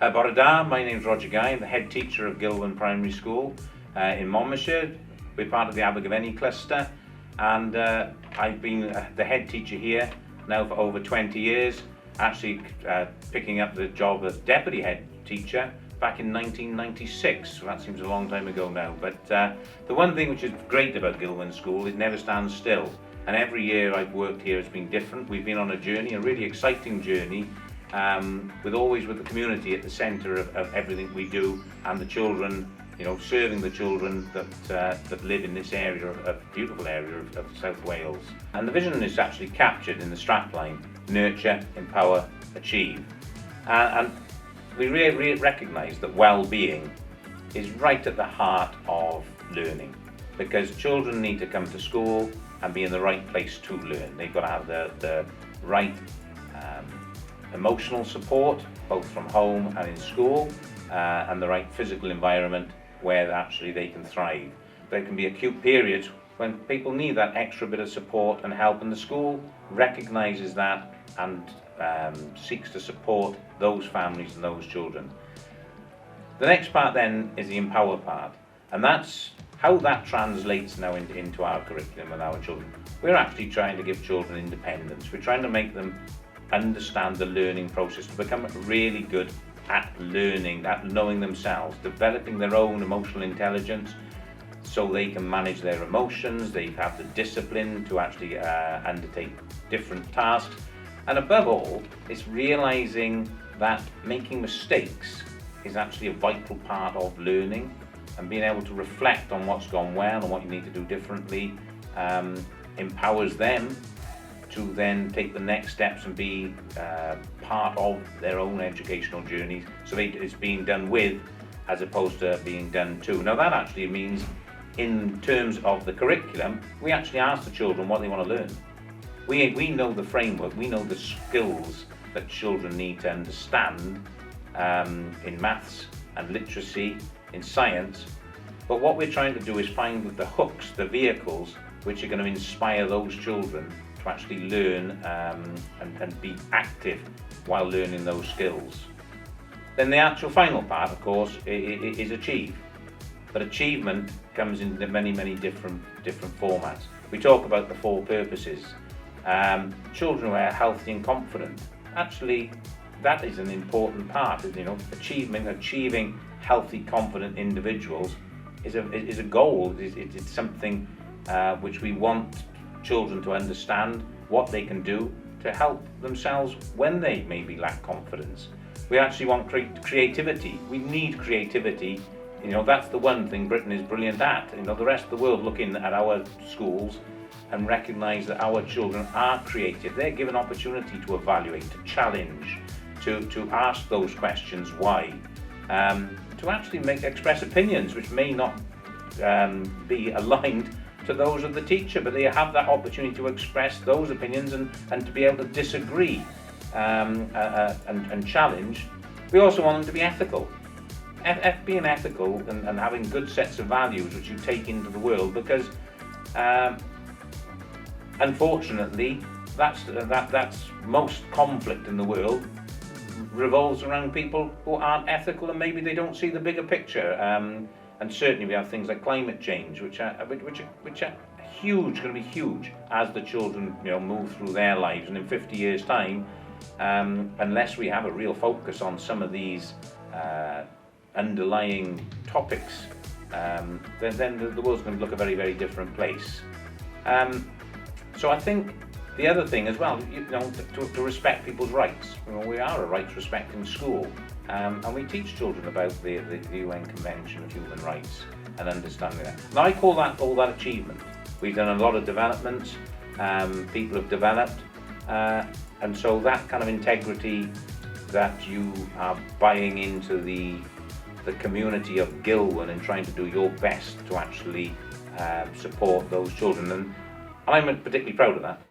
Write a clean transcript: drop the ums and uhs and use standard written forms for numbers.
Bore da, my name's Roger Guy. I'm the head teacher of Gilwern Primary School in Monmouthshire. We're part of the Abergavenny cluster, and I've been the head teacher here now for over 20 years, actually picking up the job as deputy head teacher back in 1996, so that seems a long time ago now. But the one thing which is great about Gilwern School, it never stands still, and every year I've worked here it's been different. We've been on a journey, a really exciting journey, always with the community at the centre of everything we do, and the children, serving the children that live in this area, a beautiful area of South Wales. And the vision is actually captured in the strapline: nurture, empower, achieve. And we really recognise that well-being is right at the heart of learning, because children need to come to school and be in the right place to learn. They've got to have the right emotional support, both from home and in school, and the right physical environment where actually they can thrive. There can be acute periods when people need that extra bit of support and help, and the school recognises that and seeks to support those families and those children. The next part then is the empower part, and that's how that translates now into our curriculum with our children. We're actually trying to give children independence. We're trying to make them understand the learning process, to become really good at learning, at knowing themselves, developing their own emotional intelligence so they can manage their emotions, they have the discipline to actually undertake different tasks. And above all, it's realising that making mistakes is actually a vital part of learning, and being able to reflect on what's gone well and what you need to do differently empowers them to then take the next steps and be part of their own educational journeys. So it's being done with as opposed to being done to. Now that actually means, in terms of the curriculum, we actually ask the children what they want to learn. We know the framework, we know the skills that children need to understand in maths and literacy, in science, but what we're trying to do is find the hooks, the vehicles, which are going to inspire those children to actually learn and be active while learning those skills. Then the actual final part, of course, is achieve. But achievement comes in many different formats. We talk about the 4 purposes. Children who are healthy and confident. Actually, that is an important part. Achieving healthy, confident individuals is a goal. It's something which we want children to understand what they can do to help themselves when they maybe lack confidence. We actually want creativity. We need creativity. That's the one thing Britain is brilliant at. The rest of the world looking at our schools and recognise that our children are creative. They're given opportunity to evaluate, to challenge, to ask those questions why, to actually express opinions which may not be aligned to those of the teacher, but they have that opportunity to express those opinions and to be able to disagree and challenge. We also want them to be ethical. Being ethical and having good sets of values which you take into the world, because unfortunately that's most conflict in the world revolves around people who aren't ethical, and maybe they don't see the bigger picture. And certainly we have things like climate change, which are huge, going to be huge as the children move through their lives. And in 50 years' time, unless we have a real focus on some of these underlying topics, then the world's going to look a very different place. So I think the other thing as well, to respect people's rights. We are a rights-respecting school, and we teach children about the UN Convention of Human Rights and understanding that. Now I call all that achievement. We've done a lot of developments, people have developed, and so that kind of integrity that you are buying into the community of Gilwern and trying to do your best to actually support those children, and I'm particularly proud of that.